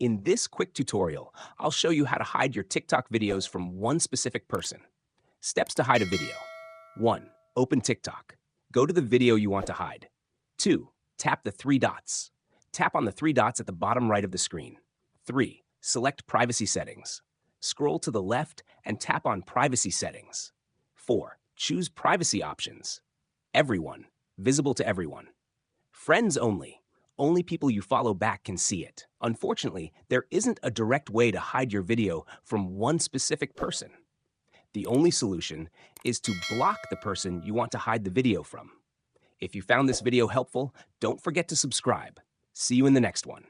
In this quick tutorial, I'll show you how to hide your TikTok videos from one specific person. Steps to hide a video. 1. Open TikTok. Go to the video you want to hide. 2. Tap the three dots. Tap on the three dots at the bottom right of the screen. 3. Select Privacy Settings. Scroll to the left and tap on Privacy Settings. 4. Choose Privacy Options. Everyone. Visible to everyone. Friends only. Only people you follow back can see it. Unfortunately, there isn't a direct way to hide your video from one specific person. The only solution is to block the person you want to hide the video from. If you found this video helpful, don't forget to subscribe. See you in the next one.